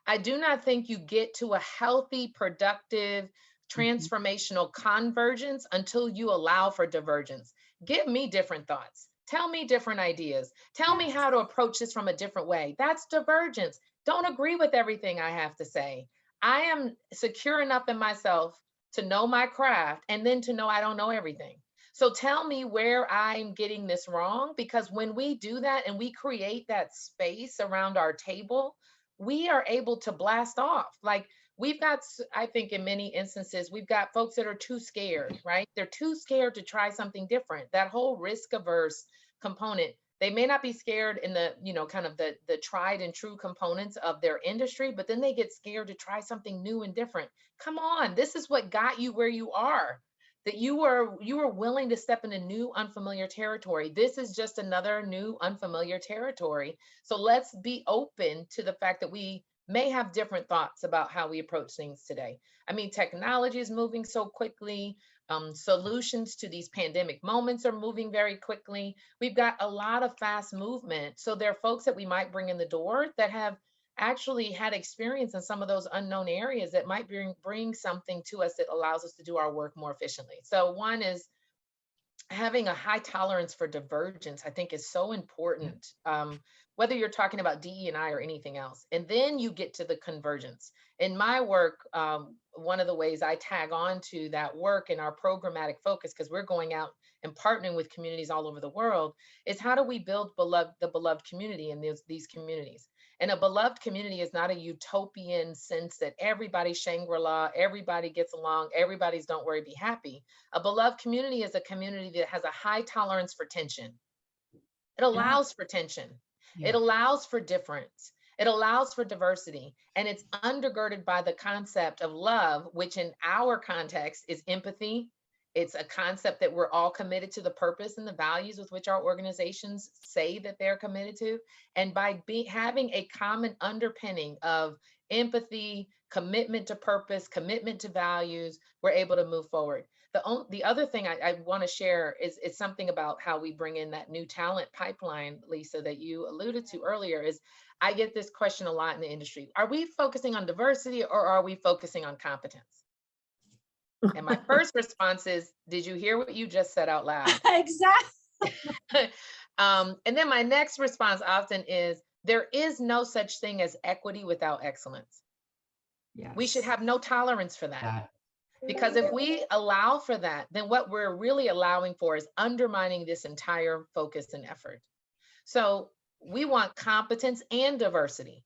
I do not think you get to a healthy, productive, transformational convergence until you allow for divergence. Give me different thoughts. Tell me different ideas. Tell me how to approach this from a different way. That's divergence. Don't agree with everything I have to say. I am secure enough in myself to know my craft and then to know I don't know everything. So tell me where I'm getting this wrong, because when we do that and we create that space around our table, we are able to blast off. Like, we've got, I think in many instances, we've got folks that are too scared, right? They're too scared to try something different. That whole risk averse component, they may not be scared in the, kind of the tried and true components of their industry, but then they get scared to try something new and different. Come on, this is what got you where you are. That you were willing to step into new unfamiliar territory. This is just another new unfamiliar territory. So let's be open to the fact that we may have different thoughts about how we approach things today. I mean, technology is moving so quickly. Solutions to these pandemic moments are moving very quickly. We've got a lot of fast movement. So there are folks that we might bring in the door that have actually had experience in some of those unknown areas that might bring something to us that allows us to do our work more efficiently. So one is having a high tolerance for divergence, I think, is so important, whether you're talking about DE&I or anything else. And then you get to the convergence. In my work, one of the ways I tag on to that work in our programmatic focus, because we're going out and partnering with communities all over the world, is how do we build the beloved community in these communities? And a beloved community is not a utopian sense that everybody's Shangri-La, everybody gets along, everybody's don't worry, be happy. A beloved community is a community that has a high tolerance for tension. It allows for tension. It allows for difference. It allows for diversity. And it's undergirded by the concept of love, which in our context is empathy. It's a concept that we're all committed to the purpose and the values with which our organizations say that they're committed to. And by having a common underpinning of empathy, commitment to purpose, commitment to values, we're able to move forward. The other thing I want to share is something about how we bring in that new talent pipeline, Lisa, that you alluded to earlier. Is I get this question a lot in the industry. Are we focusing on diversity or are we focusing on competence? And my first response is, did you hear what you just said out loud? Exactly. And then my next response often is, there is no such thing as equity without excellence. Yes. We should have no tolerance for that. Because if we allow for that, then what we're really allowing for is undermining this entire focus and effort. So we want competence and diversity.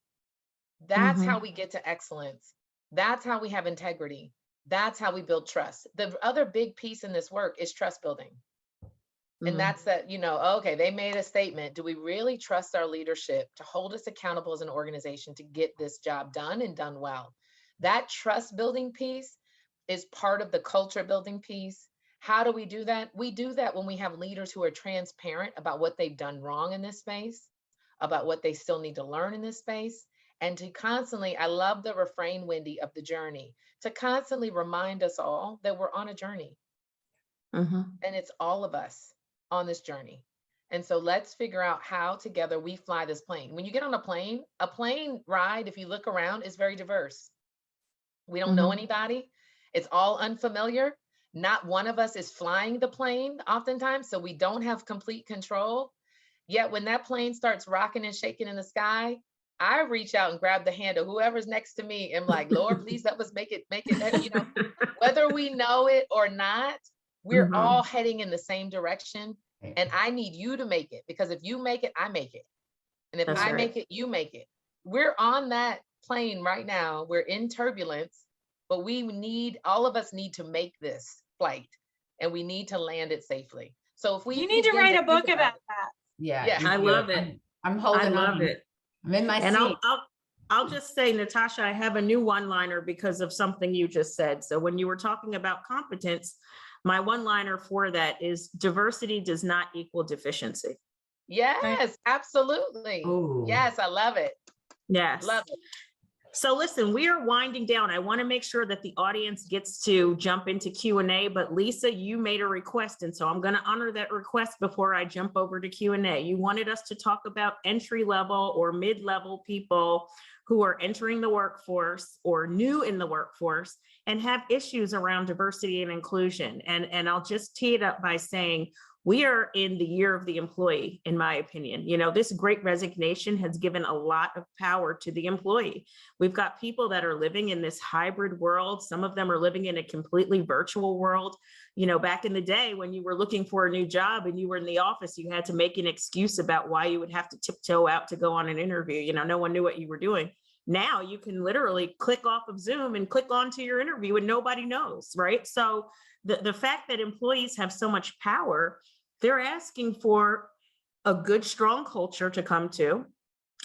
That's how we get to excellence. That's how we have integrity. That's how we build trust. The other big piece in this work is trust building. And that's that, okay, they made a statement. Do we really trust our leadership to hold us accountable as an organization to get this job done and done well? That trust building piece is part of the culture building piece. How do we do that? We do that when we have leaders who are transparent about what they've done wrong in this space, about what they still need to learn in this space, and to constantly, I love the refrain, Wendy, of the journey, to constantly remind us all that we're on a journey. Mhm. And it's all of us on this journey. And so let's figure out how together we fly this plane. When you get on a plane ride, if you look around, is very diverse. We don't know Mhm. anybody. It's all unfamiliar. Not one of us is flying the plane oftentimes, so we don't have complete control. Yet when that plane starts rocking and shaking in the sky, I reach out and grab the hand of whoever's next to me and like, Lord, please help us make it, whether we know it or not, we're Mhm. all heading in the same direction. And I need you to make it, because if you make it, I make it. And if That's I right. make it, you make it. We're on that plane right now. We're in turbulence, but all of us need to make this flight, and we need to land it safely. So if we You need to begin write a think book about about it, that. Yeah. Yeah. you I do. love it. I'm I holding love on. it. I'm in my And seat. I'll just say, Natasha, I have a new one-liner because of something you just said. So when you were talking about competence, my one-liner for that is diversity does not equal deficiency. yes, absolutely. Ooh. Yes, I love it. Yes. Love it. So listen, we are winding down. I want to make sure that the audience gets to jump into Q&A, but Lisa, you made a request, and so I'm going to honor that request before I jump over to Q&A. You wanted us to talk about entry-level or mid-level people who are entering the workforce or new in the workforce and have issues around diversity and inclusion. And I'll just tee it up by saying, we are in the year of the employee, in my opinion. This great resignation has given a lot of power to the employee. We've got people that are living in this hybrid world. Some of them are living in a completely virtual world. Back in the day when you were looking for a new job and you were in the office, you had to make an excuse about why you would have to tiptoe out to go on an interview. No one knew what you were doing. Now you can literally click off of Zoom and click onto your interview and nobody knows, right? So the fact that employees have so much power, they're asking for a good, strong culture to come to.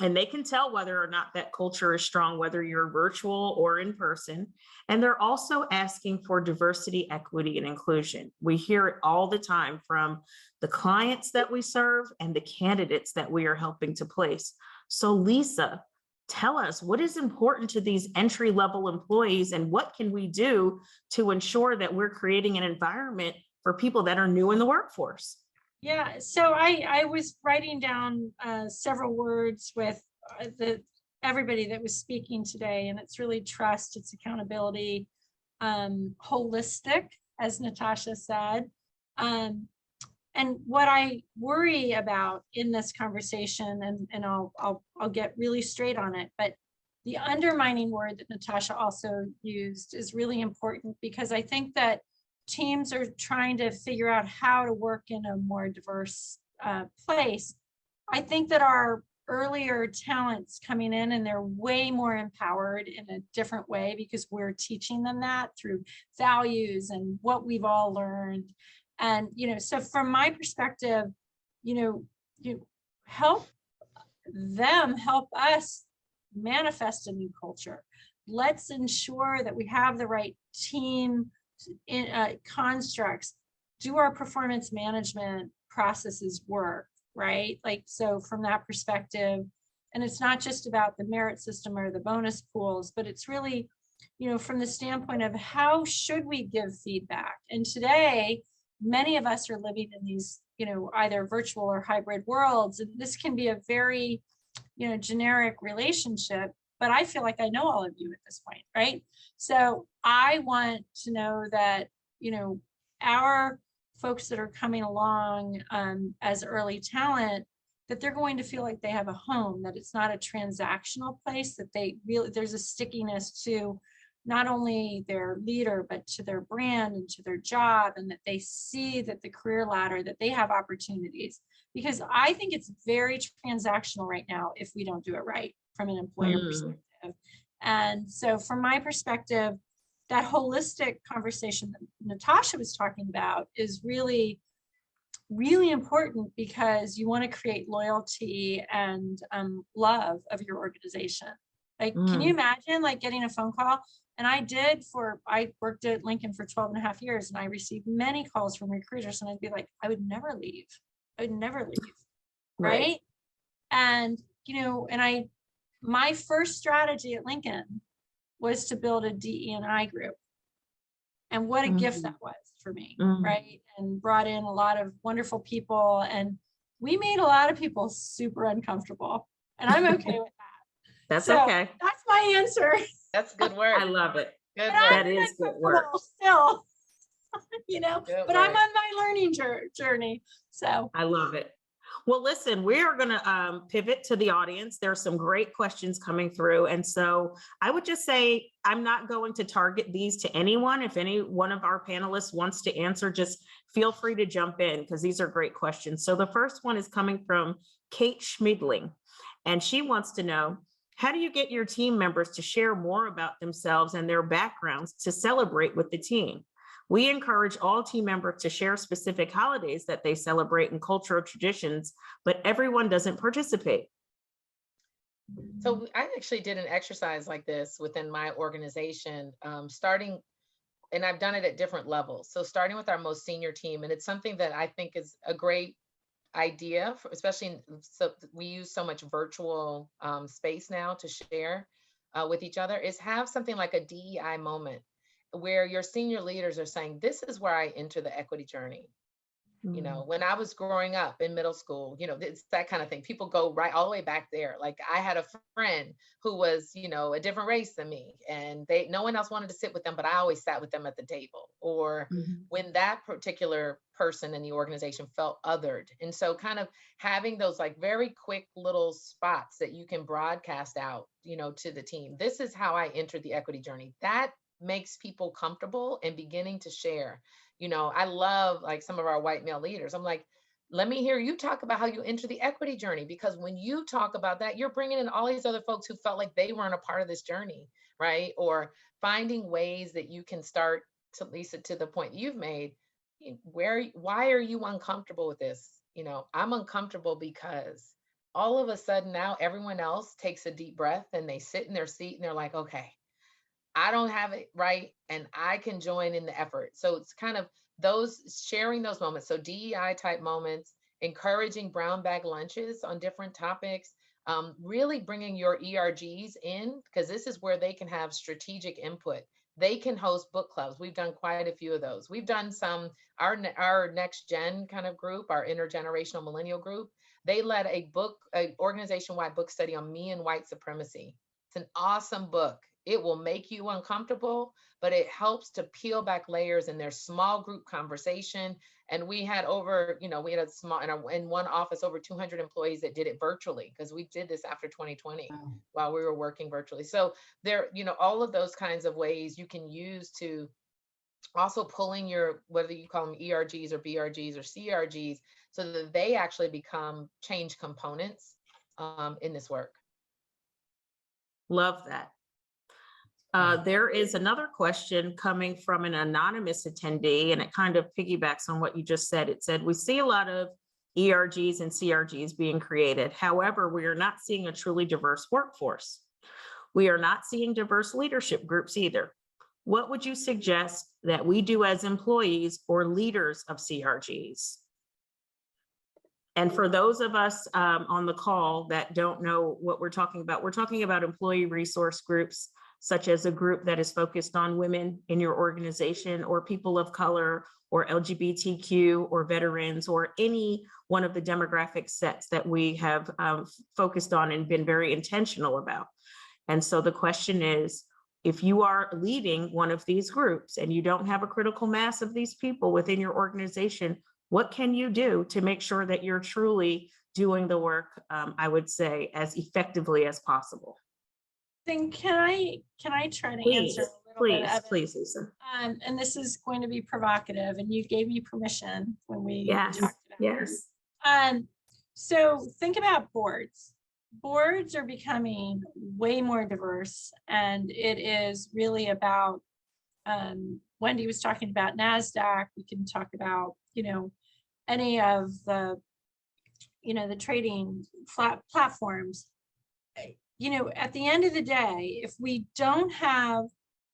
And they can tell whether or not that culture is strong, whether you're virtual or in person. And they're also asking for diversity, equity, and inclusion. We hear it all the time from the clients that we serve and the candidates that we are helping to place. So Lisa, tell us, what is important to these entry-level employees and what can we do to ensure that we're creating an environment for people that are new in the workforce? Yeah, so I was writing down several words with everybody that was speaking today, and it's really trust, it's accountability, holistic, as Natasha said. And what I worry about in this conversation, and I'll get really straight on it, but the undermining word that Natasha also used is really important, because I think that teams are trying to figure out how to work in a more diverse place. I think that our earlier talents coming in, and they're way more empowered in a different way because we're teaching them that through values and what we've all learned. And, so from my perspective, you help them help us manifest a new culture. Let's ensure that we have the right team constructs, do our performance management processes work, right? So from that perspective, and it's not just about the merit system or the bonus pools, but it's really, from the standpoint of how should we give feedback? And today, many of us are living in these, either virtual or hybrid worlds. And this can be a very, generic relationship, but I feel like I know all of you at this point, right? So I want to know that, our folks that are coming along as early talent, that they're going to feel like they have a home, that it's not a transactional place, that there's a stickiness to not only their leader, but to their brand and to their job, and that they see that the career ladder, that they have opportunities. Because I think it's very transactional right now if we don't do it right from an employer perspective. And so from my perspective, that holistic conversation that Natasha was talking about is really, really important, because you want to create loyalty and love of your organization. Can you imagine getting a phone call? And I worked at Lincoln for 12 and a half years, and I received many calls from recruiters, and I'd be like, I would never leave. I would never leave. Right. And, and my first strategy at Lincoln was to build a DE&I group. And what a gift that was for me, right? And brought in a lot of wonderful people, and we made a lot of people super uncomfortable, and I'm okay with that. That's So okay. that's my answer. That's good work. I love it. Good But work. That is good work. Still, you know, Good but I'm work. on my learning journey. So I love it. Well, listen, we are going to pivot to the audience. There are some great questions coming through. And so I would just say, I'm not going to target these to anyone. If any one of our panelists wants to answer, just feel free to jump in, because these are great questions. So the first one is coming from Kate Schmidling, and she wants to know, how do you get your team members to share more about themselves and their backgrounds to celebrate with the team? We encourage all team members to share specific holidays that they celebrate and cultural traditions, but everyone doesn't participate. So I actually did an exercise like this within my organization, starting, and I've done it at different levels. So starting with our most senior team, and it's something that I think is a great idea, for, especially so we use so much virtual space now to share with each other, is have something like a DEI moment, where your senior leaders are saying, this is where I enter the equity journey. You know, when I was growing up in middle school, you know, it's that kind of thing. People go right all the way back there. Like, I had a friend who was, you know, a different race than me, and no one else wanted to sit with them, but I always sat with them at the table. Or when that particular person in the organization felt othered. And so kind of having those like very quick little spots that you can broadcast out, you know, to the team. This is how I entered the equity journey. That makes people comfortable and beginning to share. You know, I love like some of our white male leaders. I'm like, let me hear you talk about how you enter the equity journey, because when you talk about that, you're bringing in all these other folks who felt like they weren't a part of this journey, right? Or finding ways that you can start to, Lisa, to the point you've made, why are you uncomfortable with this? You know, I'm uncomfortable because all of a sudden now everyone else takes a deep breath and they sit in their seat and they're like, okay, I don't have it right, and I can join in the effort. So it's kind of those sharing those moments. So DEI type moments, encouraging brown bag lunches on different topics, really bringing your ERGs in, because this is where they can have strategic input. They can host book clubs. We've done quite a few of those. We've done some, our next gen kind of group, our intergenerational millennial group, they led a organization-wide book study on me and white supremacy. It's an awesome book. It will make you uncomfortable, but it helps to peel back layers in their small group conversation. And we had over, you know, we had a small, in one office, over 200 employees that did it virtually, because we did this after 2020 while we were working virtually. So there, you know, all of those kinds of ways you can use to also pulling your, whether you call them ERGs or BRGs or CRGs, so that they actually become change components in this work. Love that. There is another question coming from an anonymous attendee, and it kind of piggybacks on what you just said. It said, we see a lot of ERGs and CRGs being created. However, we are not seeing a truly diverse workforce. We are not seeing diverse leadership groups either. What would you suggest that we do as employees or leaders of CRGs? And for those of us on the call that don't know what we're talking about employee resource groups, such as a group that is focused on women in your organization, or people of color, or LGBTQ, or veterans, or any one of the demographic sets that we have focused on and been very intentional about. And so the question is, if you are leading one of these groups and you don't have a critical mass of these people within your organization, what can you do to make sure that you're truly doing the work, I would say, as effectively as possible? Then can I try to answer a little bit of it? Please, Lisa. And this is going to be provocative, and you gave me permission when we talked about it. So think about boards. Boards are becoming way more diverse, and it is really about, Wendy was talking about NASDAQ. We can talk about, you know, any of the, you know, the trading platforms. You know, at the end of the day, if we don't have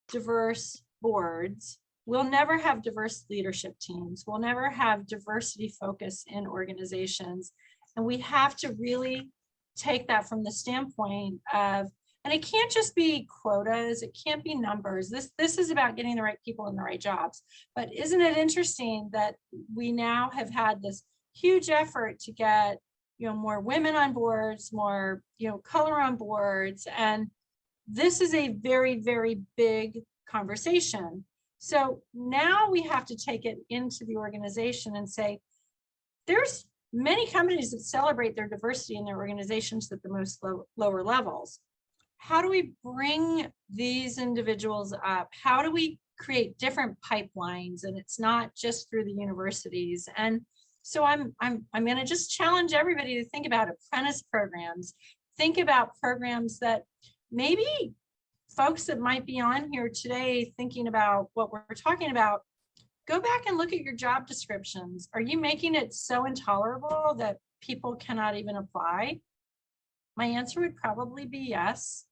diverse boards, we'll never have diverse leadership teams. We'll never have diversity focus in organizations. And we have to really take that from the standpoint of, and it can't just be quotas, it can't be numbers. This is about getting the right people in the right jobs. But isn't it interesting that we now have had this huge effort to get, more women on boards, more, color on boards, and this is a very, very big conversation. So now we have to take it into the organization and say, there's many companies that celebrate their diversity in their organizations at the most lower levels. How do we bring these individuals up? How do we create different pipelines? And it's not just through the universities. And so I'm going to just challenge everybody to think about apprentice programs. Think about programs that maybe folks that might be on here today thinking about what we're talking about, go back and look at your job descriptions. Are you making it so intolerable that people cannot even apply? My answer would probably be yes.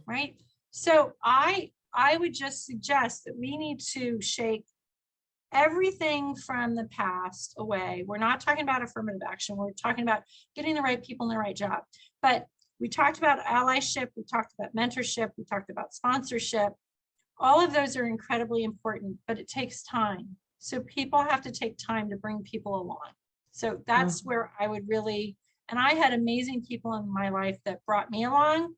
Right. So I would just suggest that we need to shake everything from the past away. We're not talking about affirmative action. We're talking about getting the right people in the right job. But we talked about allyship. We talked about mentorship. We talked about sponsorship. All of those are incredibly important, but it takes time. So people have to take time to bring people along. So that's where I would really, and I had amazing people in my life that brought me along.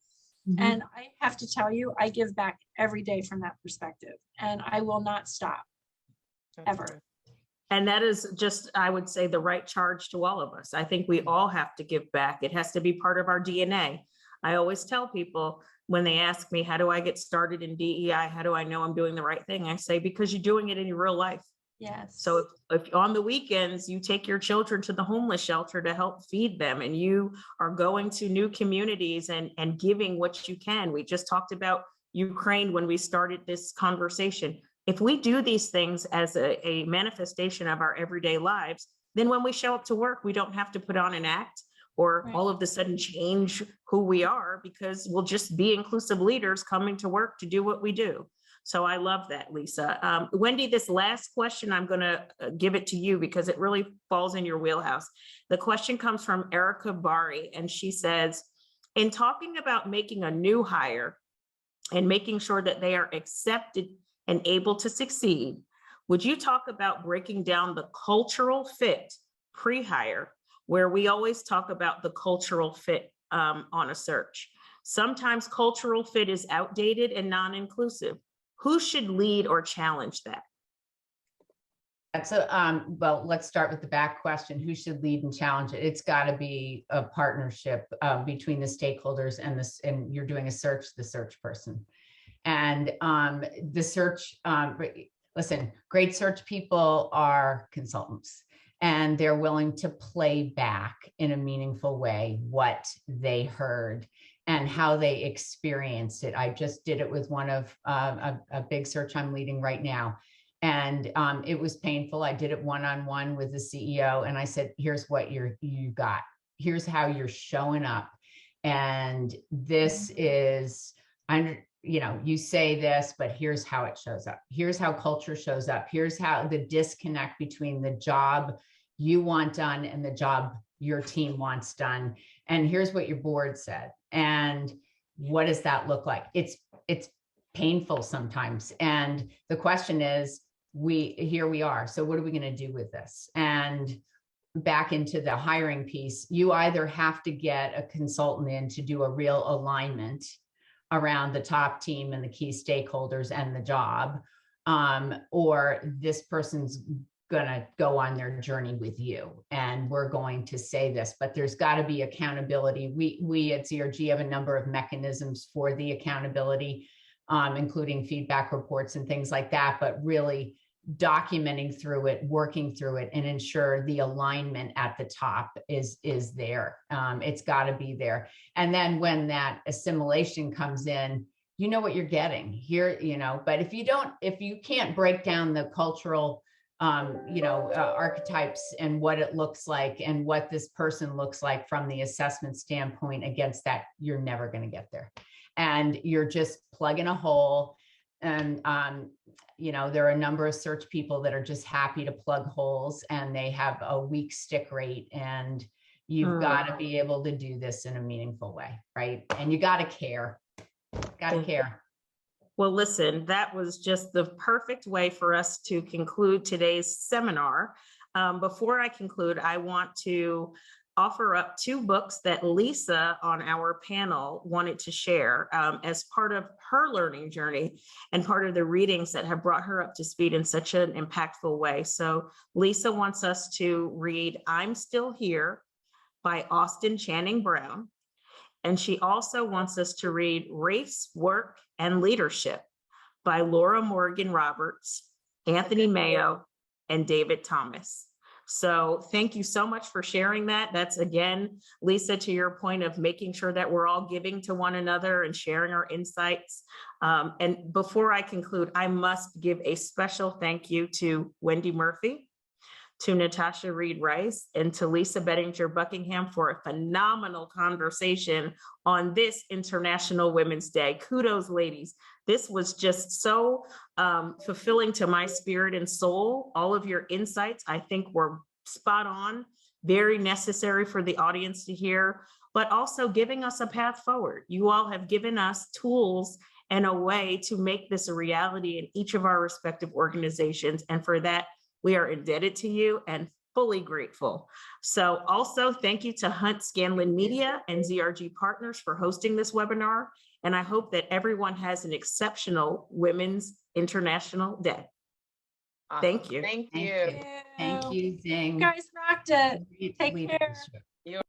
And I have to tell you, I give back every day from that perspective, and I will not stop ever. And that is just, I would say, the right charge to all of us. I think we all have to give back. It has to be part of our DNA. I always tell people when they ask me, how do I get started in DEI? How do I know I'm doing the right thing? I say, because you're doing it in your real life. Yes. So if on the weekends you take your children to the homeless shelter to help feed them, and you are going to new communities and giving what you can. We just talked about Ukraine when we started this conversation. If we do these things as a manifestation of our everyday lives, then when we show up to work, we don't have to put on an act or all of a sudden change who we are, because we'll just be inclusive leaders coming to work to do what we do. So I love that, Lisa. Wendy, this last question, I'm going to give it to you because it really falls in your wheelhouse. The question comes from Erica Bari, and she says, in talking about making a new hire and making sure that they are accepted and able to succeed, would you talk about breaking down the cultural fit pre-hire, where we always talk about the cultural fit on a search? Sometimes cultural fit is outdated and non-inclusive. Who should lead or challenge that? That's well, let's start with the back question. Who should lead and challenge it? It's got to be a partnership between the stakeholders and you're doing a search, the search person. And the search, listen, great search people are consultants, and they're willing to play back in a meaningful way what they heard and how they experienced it. I just did it with one of a big search I'm leading right now. And it was painful. I did it one-on-one with the CEO, and I said, here's what you got. Here's how you're showing up. And this is, you say this, but here's how it shows up. Here's how culture shows up. Here's how the disconnect between the job you want done and the job your team wants done. And here's what your board said. And what does that look like? It's painful sometimes. And the question is, here we are. So what are we going to do with this? And back into the hiring piece, you either have to get a consultant in to do a real alignment around the top team and the key stakeholders and the job, or this person's gonna go on their journey with you. And we're going to say this, but there's got to be accountability. We at ZRG have a number of mechanisms for the accountability, including feedback reports and things like that, but really documenting through it, working through it, and ensure the alignment at the top is there. It's got to be there. And then when that assimilation comes in, you know what you're getting here, but if you can't break down the cultural archetypes and what it looks like and what this person looks like from the assessment standpoint against that, you're never going to get there. And you're just plugging a hole. And, there are a number of search people that are just happy to plug holes, and they have a weak stick rate. And, You've got to be able to do this in a meaningful way, right? And you got to care. Got to care. Well, listen, that was just the perfect way for us to conclude today's seminar. Before I conclude, I want to offer up 2 books that Lisa on our panel wanted to share as part of her learning journey and part of the readings that have brought her up to speed in such an impactful way. So Lisa wants us to read I'm Still Here by Austin Channing Brown. And she also wants us to read Race, Work, and Leadership by Laura Morgan Roberts, Anthony Mayo, and David Thomas. So thank you so much for sharing that. That's, again, Lisa, to your point of making sure that we're all giving to one another and sharing our insights. And before I conclude, I must give a special thank you to Wendy Murphy, to Natasha Reed Rice, and to Lisa Bettinger Buckingham for a phenomenal conversation on this International Women's Day. Kudos, ladies. This was just so fulfilling to my spirit and soul. All of your insights, I think, were spot on, very necessary for the audience to hear, but also giving us a path forward. You all have given us tools and a way to make this a reality in each of our respective organizations. And for that, we are indebted to you and fully grateful. So also thank you to Hunt Scanlon Media and ZRG Partners for hosting this webinar. And I hope that everyone has an exceptional Women's International Day. Awesome. Thank you. Thank Thank you. you. Thank you, Zing. You guys rocked it. Take care. Leadership.